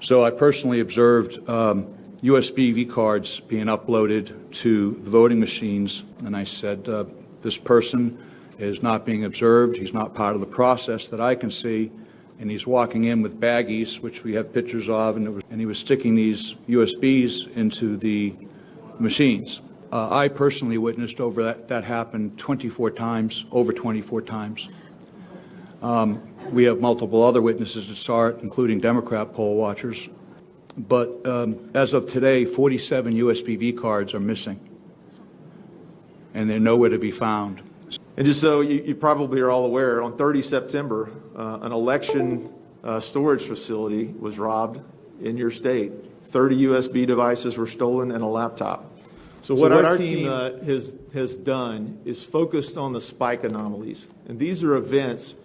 So I personally observed USB V cards being uploaded to the voting machines, and I said, this person is not being observed. He's not part of the process that I can see, and he's walking in with baggies, which we have pictures of, and he was sticking these USBs into the machines. I personally witnessed over that happened 24 times, over 24 times. We have multiple other witnesses that saw it, including Democrat poll watchers. But as of today, 47 USB V cards are missing, and they're nowhere to be found. And just so you probably are all aware, on 30 September, an election storage facility was robbed in your state. 30 USB devices were stolen and a laptop. So what our team has done is focused on the spike anomalies. And these are events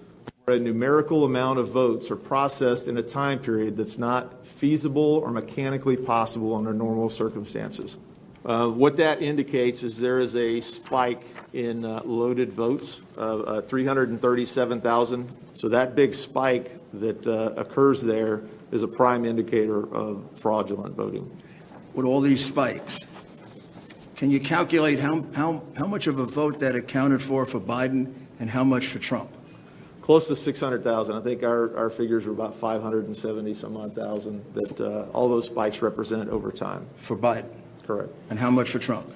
where a numerical amount of votes are processed in a time period that's not feasible or mechanically possible under normal circumstances. What that indicates is there is a spike in loaded votes of 337,000. So that big spike that occurs there is a prime indicator of fraudulent voting. With all these spikes, can you calculate how much of a vote that accounted for Biden and how much for Trump? Close to 600,000. I think our figures were about 570 some odd thousand that all those spikes represent over time. For Biden? Correct. And how much for Trump?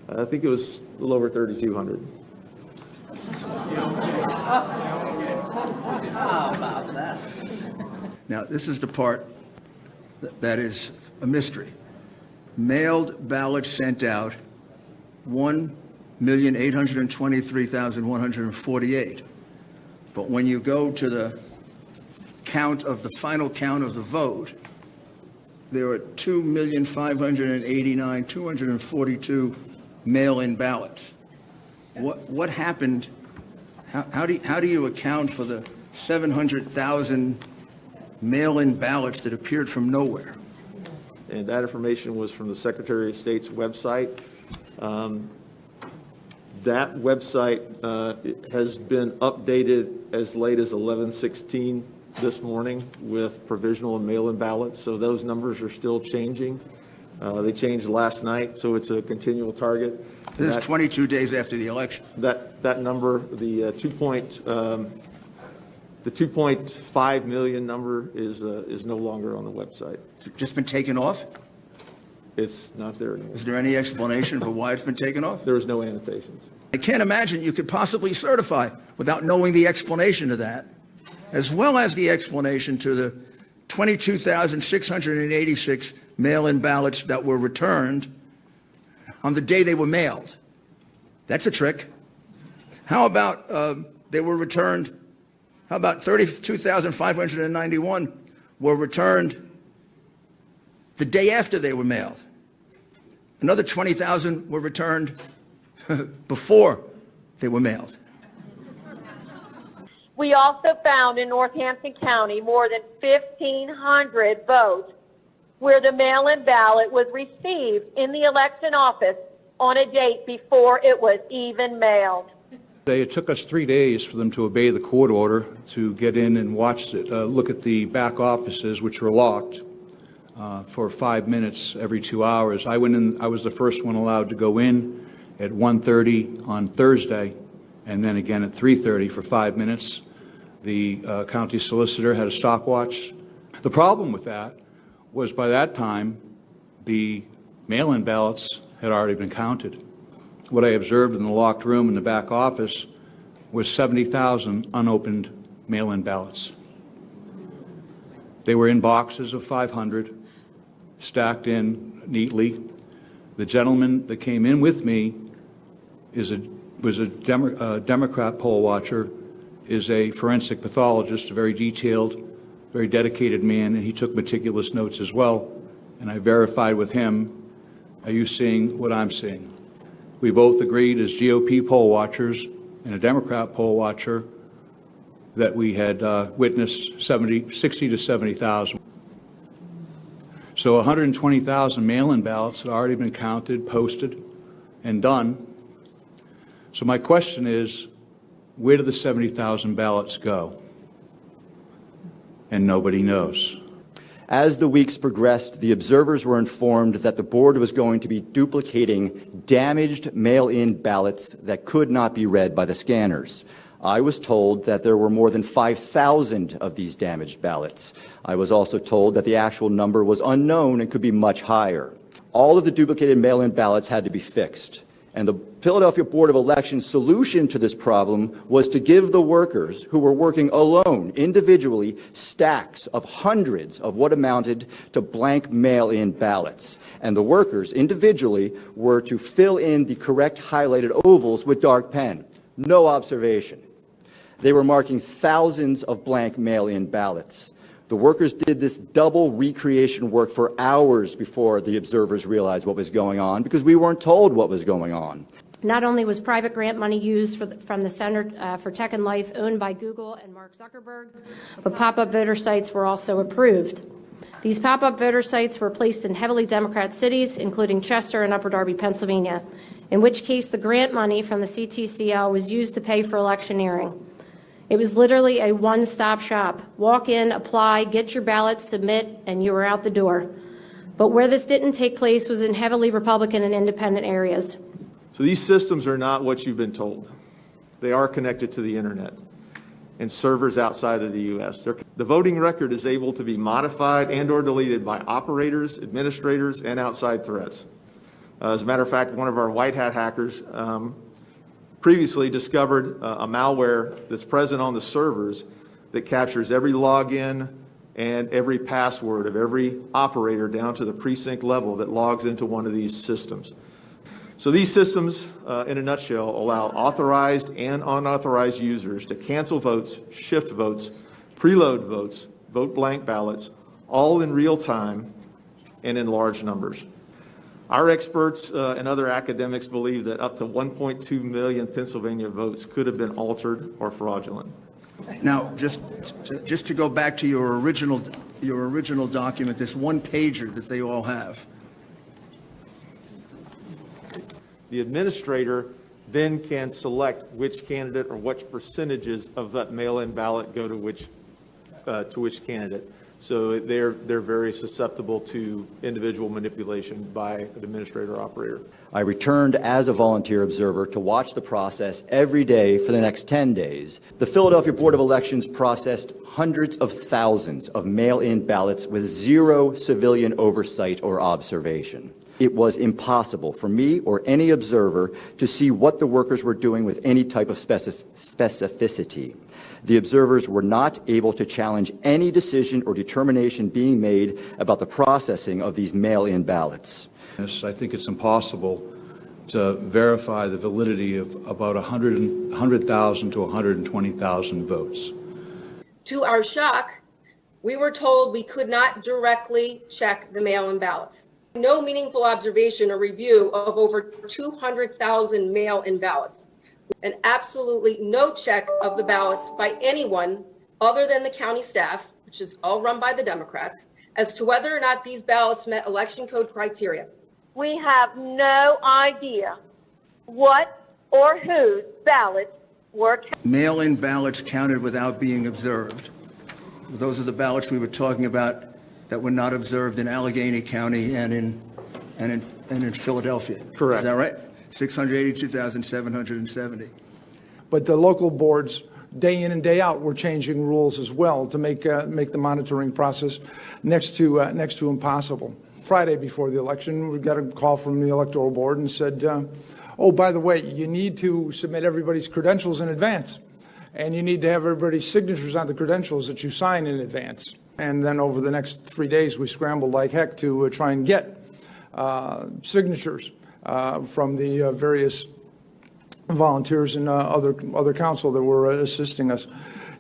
I think it was a little over 3,200. How about that? Now, this is the part that is a mystery. Mailed ballots sent out, 1,823,148. But when you go to the count of the final count of the vote, there are 2,589,242 mail-in ballots. What happened? How do you account for the 700,000 mail-in ballots that appeared from nowhere? And that information was from the Secretary of State's website. That website has been updated as late as 11/16 this morning with provisional and mail-in ballots. So those numbers are still changing. They changed last night, so it's a continual target. This is 22 days after the election. That number, the 2.5 million number is no longer on the website. Just been taken off? It's not there anymore. Is there any explanation for why it's been taken off? There was no annotations. I can't imagine you could possibly certify without knowing the explanation to that, as well as the explanation to the 22,686 mail-in ballots that were returned on the day they were mailed. That's a trick. How about they were returned? How about 32,591 were returned the day after they were mailed? Another 20,000 were returned before they were mailed. We also found in Northampton County more than 1,500 votes where the mail-in ballot was received in the election office on a date before it was even mailed. It took us 3 days for them to obey the court order to get in and watch it, look at the back offices, which were locked, for 5 minutes every 2 hours. I went in. I was the first one allowed to go in at 1:30 on Thursday, and then again at 3:30 for 5 minutes. The county solicitor had a stopwatch. The problem with that was by that time, the mail-in ballots had already been counted. What I observed in the locked room in the back office was 70,000 unopened mail-in ballots. They were in boxes of 500, stacked in neatly. The gentleman that came in with me was a Democrat poll watcher, is a forensic pathologist, a very detailed, very dedicated man, and he took meticulous notes as well. And I verified with him, are you seeing what I'm seeing? We both agreed as GOP poll watchers and a Democrat poll watcher that we had witnessed 60 to 70,000. So 120,000 mail-in ballots had already been counted, posted, and done. So my question is, where do the 70,000 ballots go? And nobody knows. As the weeks progressed, the observers were informed that the board was going to be duplicating damaged mail-in ballots that could not be read by the scanners. I was told that there were more than 5,000 of these damaged ballots. I was also told that the actual number was unknown and could be much higher. All of the duplicated mail-in ballots had to be fixed. And the Philadelphia Board of Elections' solution to this problem was to give the workers who were working alone, individually, stacks of hundreds of what amounted to blank mail-in ballots. And the workers, individually, were to fill in the correct highlighted ovals with dark pen. No observation. They were marking thousands of blank mail-in ballots. The workers did this double recreation work for hours before the observers realized what was going on, because we weren't told what was going on. Not only was private grant money used from the Center for Tech and Life owned by Google and Mark Zuckerberg, but pop-up voter sites were also approved. These pop-up voter sites were placed in heavily Democrat cities, including Chester and Upper Darby, Pennsylvania, in which case the grant money from the CTCL was used to pay for electioneering. It was literally a one-stop shop. Walk in, apply, get your ballot, submit, and you were out the door. But where this didn't take place was in heavily Republican and independent areas. So these systems are not what you've been told. They are connected to the internet and servers outside of the U.S. The voting record is able to be modified and or deleted by operators, administrators, and outside threats. As a matter of fact, one of our white hat hackers previously discovered a malware that's present on the servers that captures every login and every password of every operator down to the precinct level that logs into one of these systems. So these systems, in a nutshell, allow authorized and unauthorized users to cancel votes, shift votes, preload votes, vote blank ballots, all in real time and in large numbers. Our experts and other academics believe that up to 1.2 million Pennsylvania votes could have been altered or fraudulent. Now, just to go back to your original document, this one pager that they all have. The administrator then can select which candidate or which percentages of that mail-in ballot go to which candidate. So they're very susceptible to individual manipulation by an administrator or operator. I returned as a volunteer observer to watch the process every day for the next 10 days. The Philadelphia Board of Elections processed hundreds of thousands of mail-in ballots with zero civilian oversight or observation. It was impossible for me or any observer to see what the workers were doing with any type of specificity. The observers were not able to challenge any decision or determination being made about the processing of these mail-in ballots. I think it's impossible to verify the validity of about 100,000 to 120,000 votes. To our shock, we were told we could not directly check the mail-in ballots. No meaningful observation or review of over 200,000 mail-in ballots. And absolutely no check of the ballots by anyone other than the county staff, which is all run by the Democrats, as to whether or not these ballots met election code criteria. We have no idea what or whose ballots were counted. Mail-in ballots counted without being observed. Those are the ballots we were talking about that were not observed in Allegheny County and in Philadelphia. Correct. Is that right? 682,770. But the local boards, day in and day out, were changing rules as well to make the monitoring process next to impossible. Friday before the election, we got a call from the electoral board and said, "Oh, by the way, you need to submit everybody's credentials in advance, and you need to have everybody's signatures on the credentials that you sign in advance." And then over the next 3 days, we scrambled like heck to try and get signatures from the various volunteers and other council that were assisting us.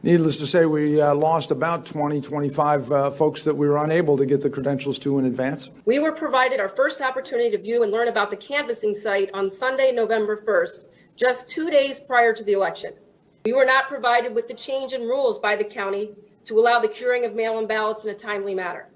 Needless to say, we lost about 25 folks that we were unable to get the credentials to in advance. We were provided our first opportunity to view and learn about the canvassing site on Sunday, November 1st, just 2 days prior to the election. We were not provided with the change in rules by the county to allow the curing of mail-in ballots in a timely manner.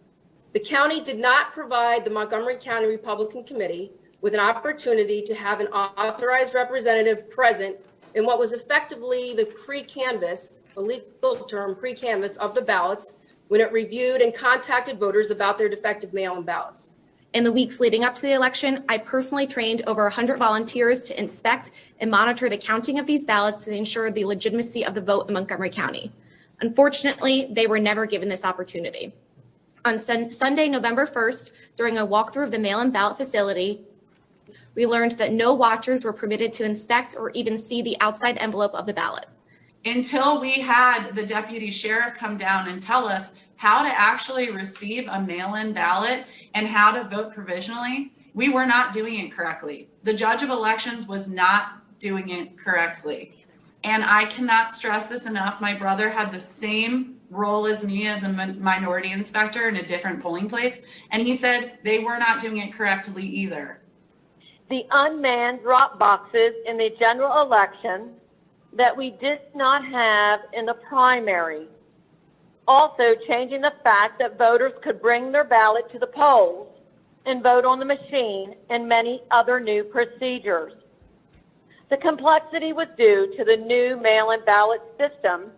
The county did not provide the Montgomery County Republican Committee with an opportunity to have an authorized representative present in what was effectively the pre-canvass, a legal term, pre-canvass of the ballots when it reviewed and contacted voters about their defective mail-in ballots. In the weeks leading up to the election, I personally trained over 100 volunteers to inspect and monitor the counting of these ballots to ensure the legitimacy of the vote in Montgomery County. Unfortunately, they were never given this opportunity. On Sunday, November 1st, during a walkthrough of the mail-in ballot facility, we learned that no watchers were permitted to inspect or even see the outside envelope of the ballot. Until we had the deputy sheriff come down and tell us how to actually receive a mail-in ballot and how to vote provisionally, we were not doing it correctly. The judge of elections was not doing it correctly. And I cannot stress this enough. My brother had the same role as me as a minority inspector in a different polling place, and he said they were not doing it correctly either. The unmanned drop boxes in the general election that we did not have in the primary. Also changing the fact that voters could bring their ballot to the polls and vote on the machine, and many other new procedures. The complexity was due to the new mail-in ballot system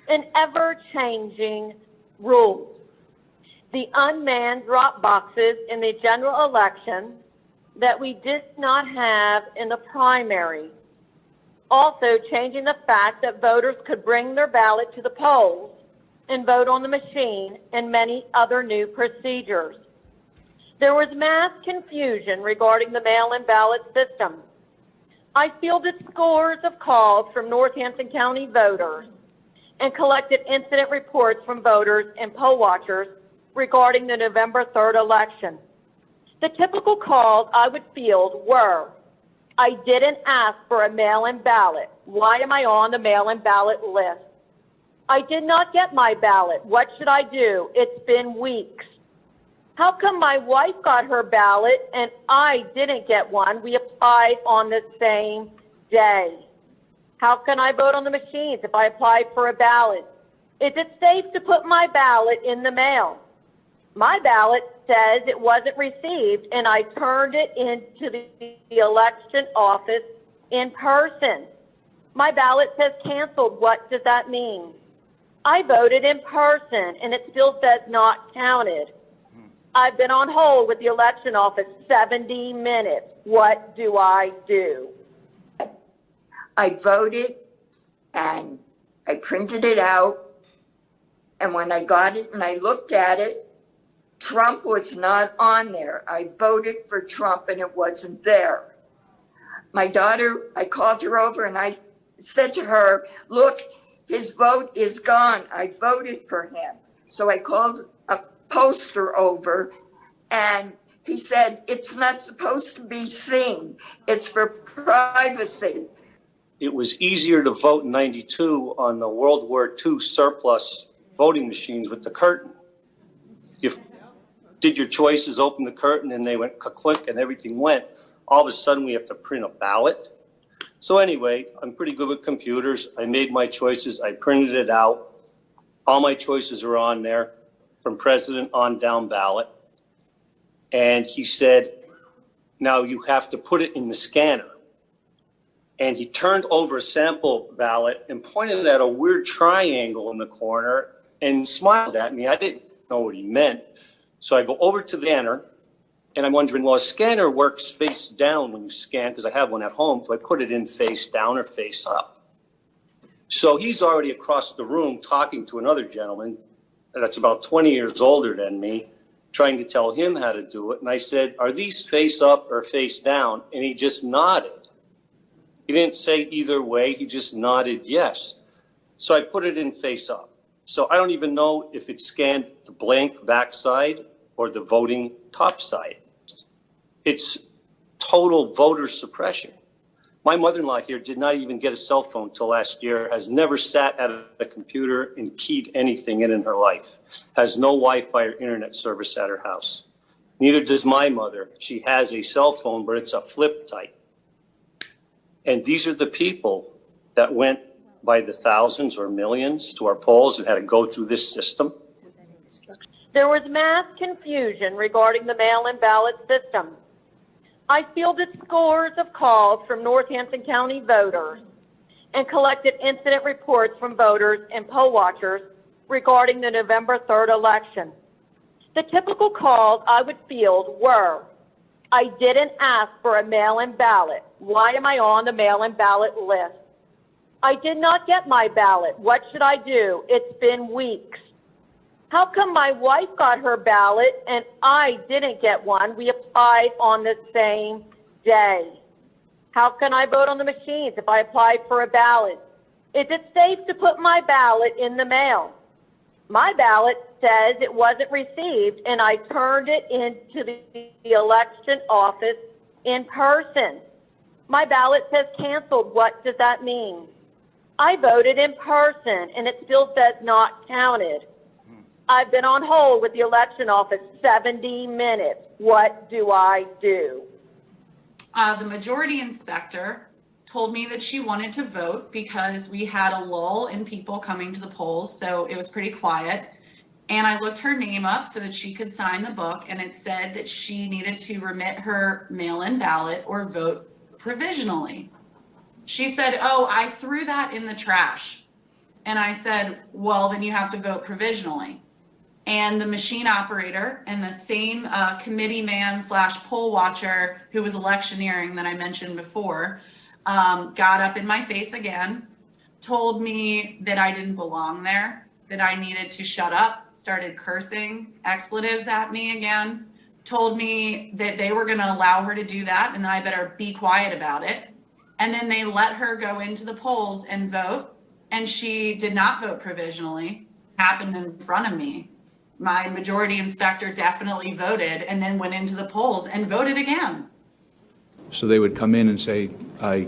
and ever-changing rules. The unmanned drop boxes in the general election that we did not have in the primary. Also changing the fact that voters could bring their ballot to the polls and vote on the machine, and many other new procedures. There was mass confusion regarding the mail-in ballot system. I fielded scores of calls from Northampton County voters and collected incident reports from voters and poll watchers regarding the November 3rd election. The typical calls I would field were, I didn't ask for a mail-in ballot. Why am I on the mail-in ballot list? I did not get my ballot. What should I do? It's been weeks. How come my wife got her ballot and I didn't get one? We applied on the same day. How can I vote on the machines if I applied for a ballot? Is it safe to put my ballot in the mail? My ballot says it wasn't received, and I turned it into the election office in person. My ballot says canceled. What does that mean? I voted in person, and it still says not counted. I've been on hold with the election office 70 minutes. What do I do? I voted, and I printed it out, and when I got it and I looked at it, Trump was not on there. I voted for Trump, and it wasn't there. My daughter, I called her over, and I said to her, look, his vote is gone. I voted for him. So I called a poster over, and he said, it's not supposed to be seen. It's for privacy. It was easier to vote in '92 on the World War II surplus voting machines with the curtain. You did your choices, opened the curtain, and they went click, and everything went. All of a sudden, we have to print a ballot. So anyway, I'm pretty good with computers. I made my choices. I printed it out. All my choices are on there, from president on down ballot. And he said, now you have to put it in the scanner. And he turned over a sample ballot and pointed at a weird triangle in the corner and smiled at me. I didn't know what he meant. So I go over to the scanner, and I'm wondering, well, a scanner works face down when you scan, because I have one at home, so I put it in face down or face up. So he's already across the room talking to another gentleman that's about 20 years older than me, trying to tell him how to do it. And I said, are these face up or face down? And he just nodded. He didn't say either way. He just nodded yes. So I put it in face up. So I don't even know if it scanned the blank backside or the voting top side. It's total voter suppression. My mother-in-law here did not even get a cell phone till last year, has never sat at a computer and keyed anything in her life, has no Wi-Fi or internet service at her house. Neither does my mother. She has a cell phone, but it's a flip type. And these are the people that went by the thousands or millions to our polls and had to go through this system. There was mass confusion regarding the mail-in ballot system. I fielded scores of calls from Northampton County voters and collected incident reports from voters and poll watchers regarding the November 3rd election. The typical calls I would field were, I didn't ask for a mail-in ballot. Why am I on the mail-in ballot list? I did not get my ballot. What should I do? It's been weeks. How come my wife got her ballot and I didn't get one? We applied on the same day. How can I vote on the machines if I applied for a ballot? Is it safe to put my ballot in the mail? My ballot says it wasn't received, and I turned it into the election office in person. My ballot says canceled. What does that mean? I voted in person, and it still says not counted. I've been on hold with the election office 70 minutes. What do I do? The majority inspector told me that she wanted to vote because we had a lull in people coming to the polls, so it was pretty quiet. And I looked her name up so that she could sign the book, and it said that she needed to remit her mail-in ballot or vote provisionally. She said, oh, I threw that in the trash. And I said, well, then you have to vote provisionally. And the machine operator and the same committee man / poll watcher who was electioneering that I mentioned before got up in my face again, told me that I didn't belong there, that I needed to shut up, started cursing expletives at me again, told me that they were going to allow her to do that and that I better be quiet about it. And then they let her go into the polls and vote, and she did not vote provisionally. Happened in front of me. My majority inspector definitely voted and then went into the polls and voted again. So they would come in and say, the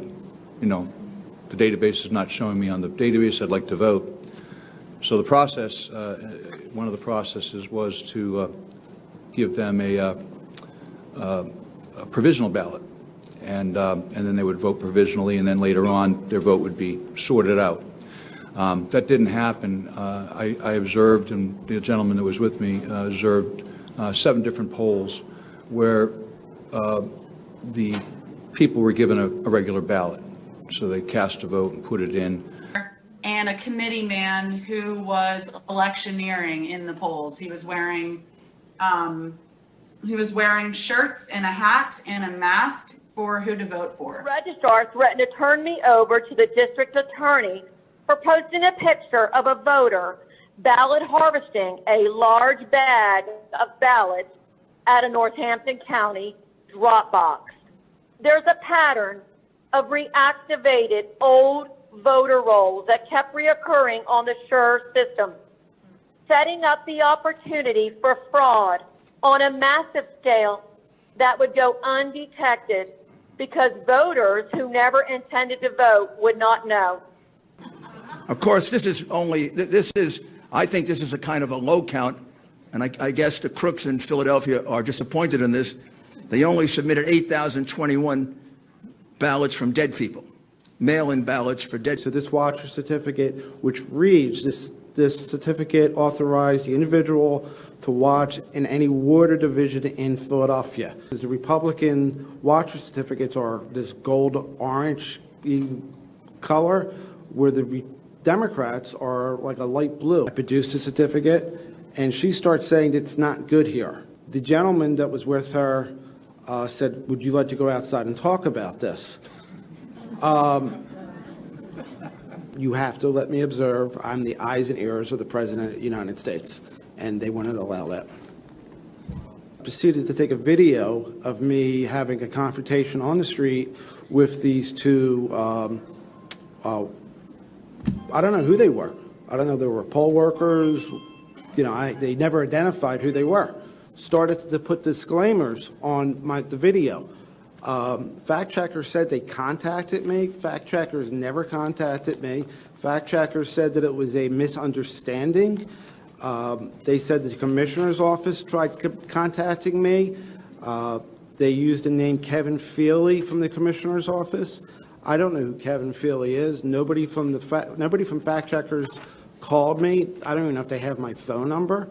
database is not showing me on the database, I'd like to vote. So the process, one of the processes was to give them a provisional ballot. And then they would vote provisionally, and then later on their vote would be sorted out. That didn't happen. I observed, and the gentleman that was with me observed 7 different polls where the people were given a regular ballot. So they cast a vote and put it in. And a committee man who was electioneering in the polls. He was wearing shirts and a hat and a mask for who to vote for. The registrar threatened to turn me over to the district attorney for posting a picture of a voter ballot harvesting a large bag of ballots at a Northampton County drop box. There's a pattern of reactivated old voter rolls that kept reoccurring on the SURE system, setting up the opportunity for fraud on a massive scale that would go undetected because voters who never intended to vote would not know. Of course, I think this is a kind of a low count, and I guess the crooks in Philadelphia are disappointed in this. They only submitted 8,021 ballots from dead people, mail-in ballots for dead. So this watcher certificate, which reads, this certificate authorized the individual to watch in any ward or division in Philadelphia. The Republican watcher certificates are this gold-orange color, where the Democrats are like a light blue. I produced a certificate, and she starts saying it's not good here. The gentleman that was with her said, would you like to go outside and talk about this? You have to let me observe. I'm the eyes and ears of the President of the United States, and they wouldn't allow that. I proceeded to take a video of me having a confrontation on the street with these two, I don't know who they were. I don't know, they were poll workers. They never identified who they were. Started to put disclaimers on the video. Fact checkers said they contacted me. Fact checkers never contacted me. Fact checkers said that it was a misunderstanding. They said the commissioner's office tried contacting me. They used the name Kevin Feely from the commissioner's office. I don't know who Kevin Feely is. Nobody from fact checkers called me. I don't even know if they have my phone number.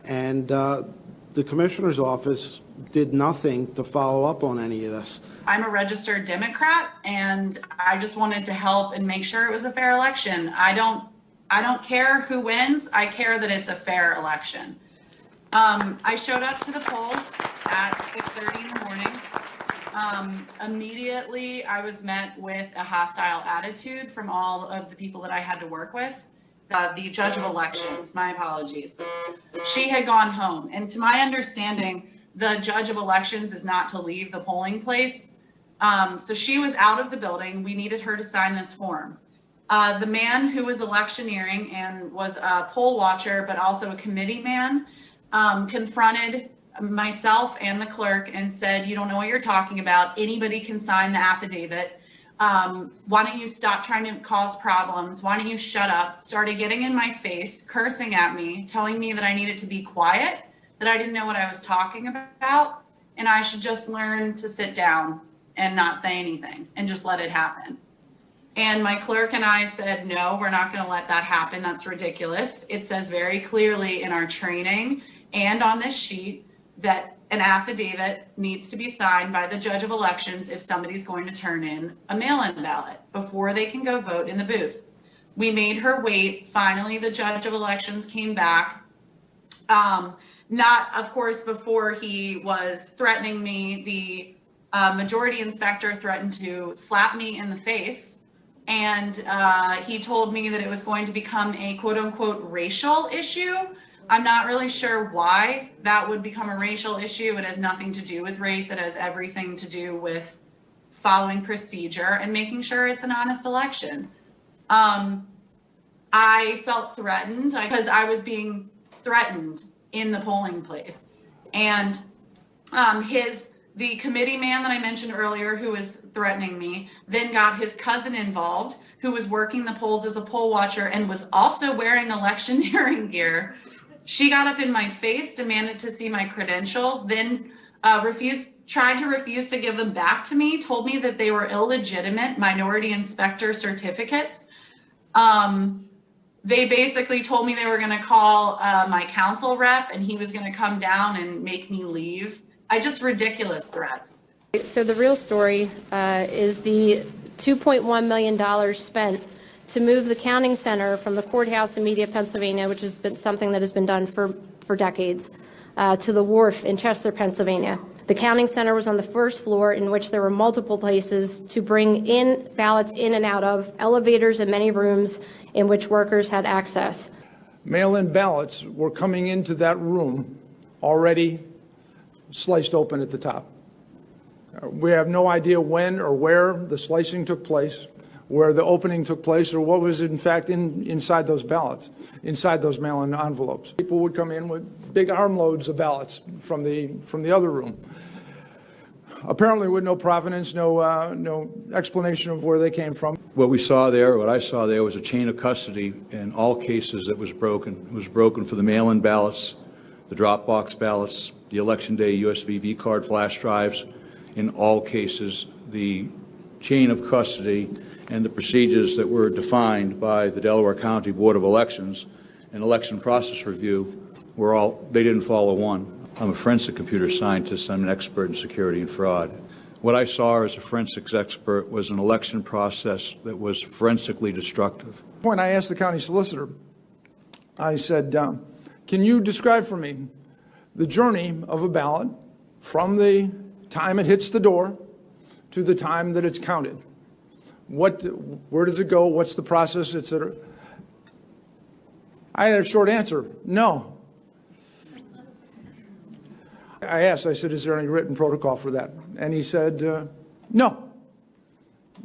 And the commissioner's office did nothing to follow up on any of this. I'm a registered Democrat, and I just wanted to help and make sure it was a fair election. I I don't care who wins. I care that it's a fair election. I showed up to the polls at 6:30 in the morning. Immediately, I was met with a hostile attitude from all of the people that I had to work with. The judge of elections, my apologies. She had gone home. And to my understanding, the judge of elections is not to leave the polling place. So she was out of the building. We needed her to sign this form. The man who was electioneering and was a poll watcher, but also a committee man, confronted myself and the clerk and said, "You don't know what you're talking about. Anybody can sign the affidavit. Why don't you stop trying to cause problems? Why don't you shut up?" Started getting in my face, cursing at me, telling me that I needed to be quiet, that I didn't know what I was talking about, and I should just learn to sit down and not say anything and just let it happen. And my clerk and I said, "No, we're not going to let that happen. That's ridiculous. It says very clearly in our training and on this sheet that an affidavit needs to be signed by the judge of elections if somebody's going to turn in a mail-in ballot before they can go vote in the booth." We made her wait. Finally, the judge of elections came back. Not, of course, before he was threatening me. The majority inspector threatened to slap me in the face. And he told me that it was going to become a quote unquote racial issue. I'm not really sure why that would become a racial issue. It has nothing to do with race. It has everything to do with following procedure and making sure it's an honest election. I felt threatened because I was being threatened in the polling place. And the committee man that I mentioned earlier who was threatening me then got his cousin involved, who was working the polls as a poll watcher and was also wearing electioneering gear. She got up in my face, demanded to see my credentials, then tried to refuse to give them back to me, told me that they were illegitimate minority inspector certificates. They basically told me they were going to call my council rep and he was going to come down and make me leave. Just ridiculous threats. So the real story is the $2.1 million spent to move the counting center from the courthouse in Media, Pennsylvania, which has been something that has been done for decades, to the wharf in Chester, Pennsylvania. The counting center was on the first floor, in which there were multiple places to bring in ballots in and out of, elevators and many rooms in which workers had access. Mail-in ballots were coming into that room already sliced open at the top. We have no idea when or where the slicing took place, where the opening took place, or what was in fact inside those ballots, inside those mail-in envelopes. People would come in with big armloads of ballots from the other room, apparently with no provenance, no explanation of where they came from. What I saw there was a chain of custody in all cases that was broken. It was broken for the mail-in ballots, the drop box ballots, the election day USB V-card flash drives. In all cases, the chain of custody and the procedures that were defined by the Delaware County Board of Elections and Election Process Review they didn't follow one. I'm a forensic computer scientist. I'm an expert in security and fraud. What I saw as a forensics expert was an election process that was forensically destructive. When I asked the county solicitor, I said, can you describe for me the journey of a ballot from the time it hits the door to the time that it's counted? Where does it go? What's the process, et cetera? I had a short answer: no. I said, is there any written protocol for that? And he said, no.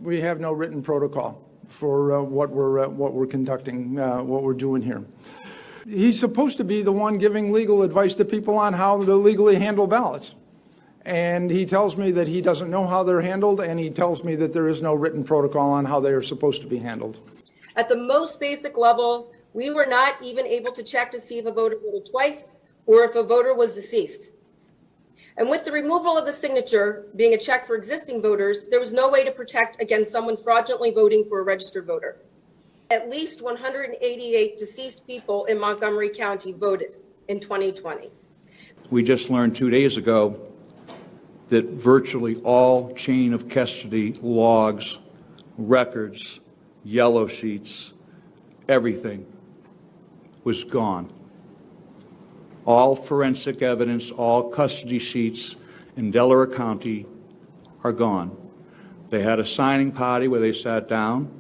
We have no written protocol for what we're conducting, what we're doing here. He's supposed to be the one giving legal advice to people on how to legally handle ballots. And he tells me that he doesn't know how they're handled, and he tells me that there is no written protocol on how they are supposed to be handled. At the most basic level, we were not even able to check to see if a voter voted twice or if a voter was deceased. And with the removal of the signature being a check for existing voters, there was no way to protect against someone fraudulently voting for a registered voter. At least 188 deceased people in Montgomery County voted in 2020. We just learned 2 days ago that virtually all chain of custody logs, records, yellow sheets, everything was gone. All forensic evidence, all custody sheets in Delaware County are gone. They had a signing party where they sat down,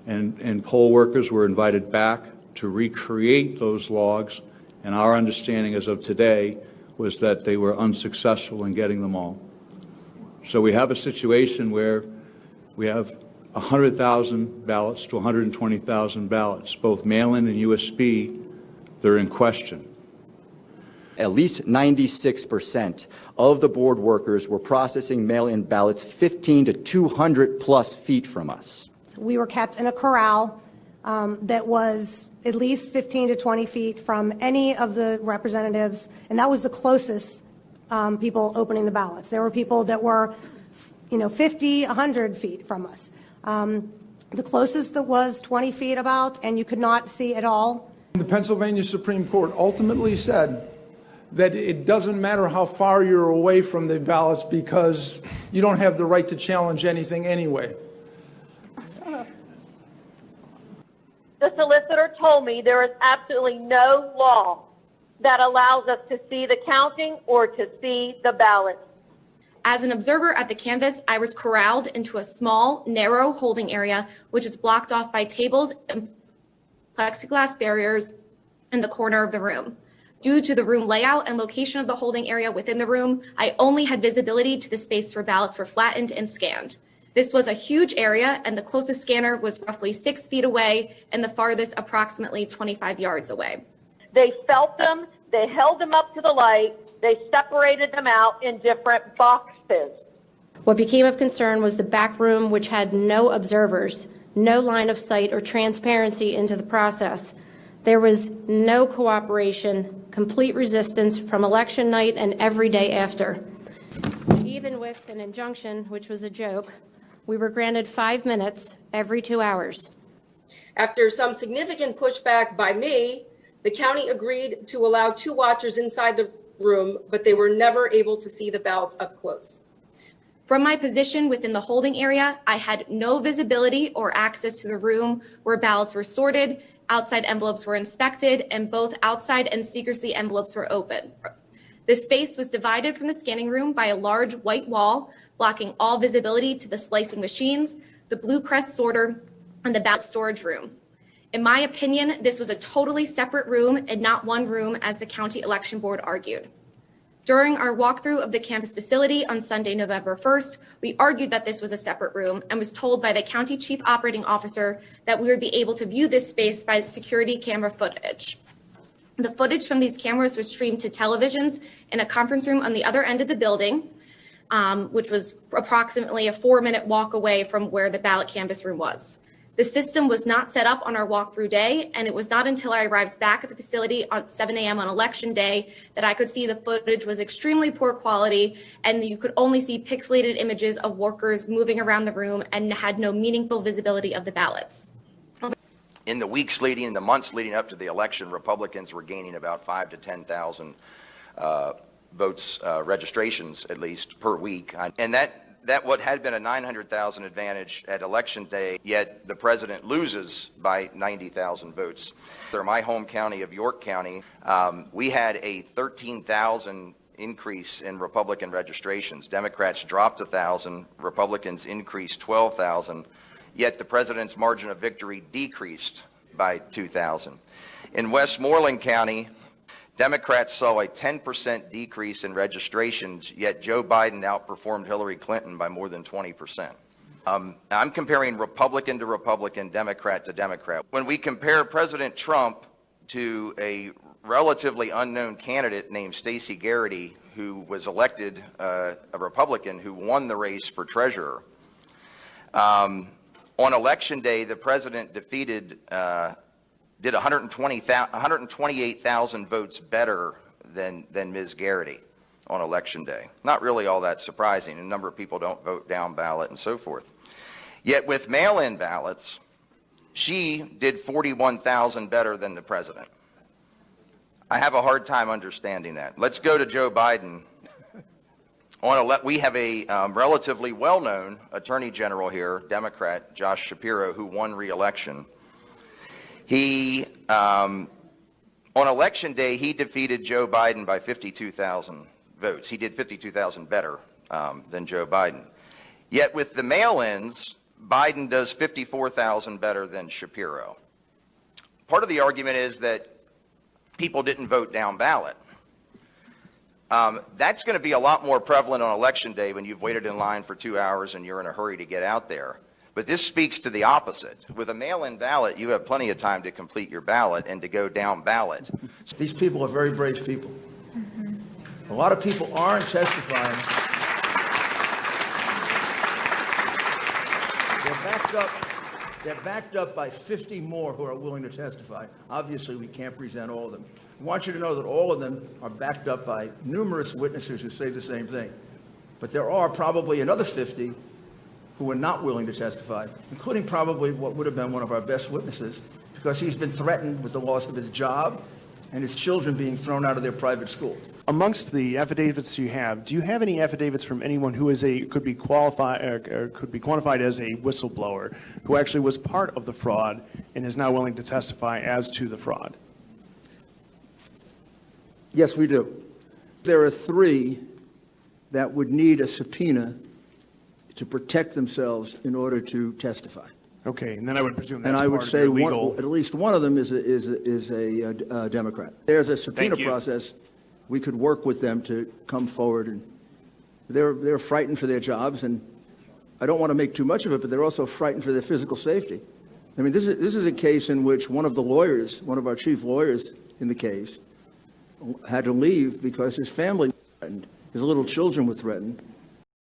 and poll workers were invited back to recreate those logs, and our understanding as of today was that they were unsuccessful in getting them all. So we have a situation where we have 100,000 ballots to 120,000 ballots, both mail-in and USB. They're in question. At least 96% of the board workers were processing mail-in ballots 15 to 200 plus feet from us. We were kept in a corral that was at least 15 to 20 feet from any of the representatives, and that was the closest people opening the ballots. There were people that were, 50, 100 feet from us. The closest that was 20 feet about, and you could not see at all. The Pennsylvania Supreme Court ultimately said that it doesn't matter how far you're away from the ballots because you don't have the right to challenge anything anyway. The solicitor told me there is absolutely no law that allows us to see the counting or to see the ballots. As an observer at the canvass, I was corralled into a small, narrow holding area, which is blocked off by tables and plexiglass barriers in the corner of the room. Due to the room layout and location of the holding area within the room, I only had visibility to the space where ballots were flattened and scanned. This was a huge area, and the closest scanner was roughly 6 feet away and the farthest approximately 25 yards away. They felt them, they held them up to the light, they separated them out in different boxes. What became of concern was the back room, which had no observers, no line of sight or transparency into the process. There was no cooperation, complete resistance from election night and every day after. Even with an injunction, which was a joke, we were granted 5 minutes every 2 hours. After some significant pushback by me, the county agreed to allow 2 watchers inside the room, but they were never able to see the ballots up close. From my position within the holding area, I had no visibility or access to the room where ballots were sorted, outside envelopes were inspected, and both outside and secrecy envelopes were open. The space was divided from the scanning room by a large white wall, blocking all visibility to the slicing machines, the blue crest sorter, and the ballot storage room. In my opinion, this was a totally separate room and not one room, as the county election board argued. During our walkthrough of the campus facility on Sunday, November 1st, we argued that this was a separate room and was told by the county chief operating officer that we would be able to view this space by security camera footage. The footage from these cameras was streamed to televisions in a conference room on the other end of the building, which was approximately a 4-minute walk away from where the ballot canvass room was. The system was not set up on our walkthrough day, and it was not until I arrived back at the facility at 7 a.m. on election day that I could see the footage was extremely poor quality, and you could only see pixelated images of workers moving around the room and had no meaningful visibility of the ballots. In the weeks leading, the months leading up to the election, Republicans were gaining about 5,000 to 10,000 votes, registrations at least per week, and that what had been a 900,000 advantage at election day, yet the president loses by 90,000 votes. In my home county of York County, we had a 13,000 increase in Republican registrations. Democrats dropped 1,000, Republicans increased 12,000, yet the president's margin of victory decreased by 2,000. In Westmoreland County, Democrats saw a 10% decrease in registrations, yet Joe Biden outperformed Hillary Clinton by more than 20%. I'm comparing Republican to Republican, Democrat to Democrat. When we compare President Trump to a relatively unknown candidate named Stacey Garrity, who was elected a Republican who won the race for treasurer, on election day, the president did 128,000 votes better than Ms. Garrity on election day. Not really all that surprising. A number of people don't vote down ballot and so forth. Yet with mail-in ballots, she did 41,000 better than the president. I have a hard time understanding that. Let's go to Joe Biden. We have a relatively well-known attorney general here, Democrat Josh Shapiro, who won re-election. He On Election Day, he defeated Joe Biden by 52,000 votes. He did 52,000 better than Joe Biden. Yet with the mail-ins, Biden does 54,000 better than Shapiro. Part of the argument is that people didn't vote down ballot. That's going to be a lot more prevalent on Election Day when you've waited in line for 2 hours and you're in a hurry to get out there. But this speaks to the opposite. With a mail-in ballot, you have plenty of time to complete your ballot and to go down ballot. These people are very brave people. A lot of people aren't testifying. They're backed up by 50 more who are willing to testify. Obviously, we can't present all of them. I want you to know that all of them are backed up by numerous witnesses who say the same thing. But there are probably another 50 who are not willing to testify, including probably what would have been one of our best witnesses, because he's been threatened with the loss of his job and his children being thrown out of their private schools. Amongst the affidavits you have, do you have any affidavits from anyone who is could be qualified or could be quantified as a whistleblower who actually was part of the fraud and is now willing to testify as to the fraud? Yes, we do. There are 3 that would need a subpoena to protect themselves in order to testify. Okay, and then I would presume that's and I would part say of your legal... at least one of them is a Democrat. There's a subpoena process. We could work with them to come forward, and they're frightened for their jobs, and I don't want to make too much of it, but they're also frightened for their physical safety. I mean, this is a case in which one of the lawyers, one of our chief lawyers in the case, had to leave because his family was threatened, his little children were threatened,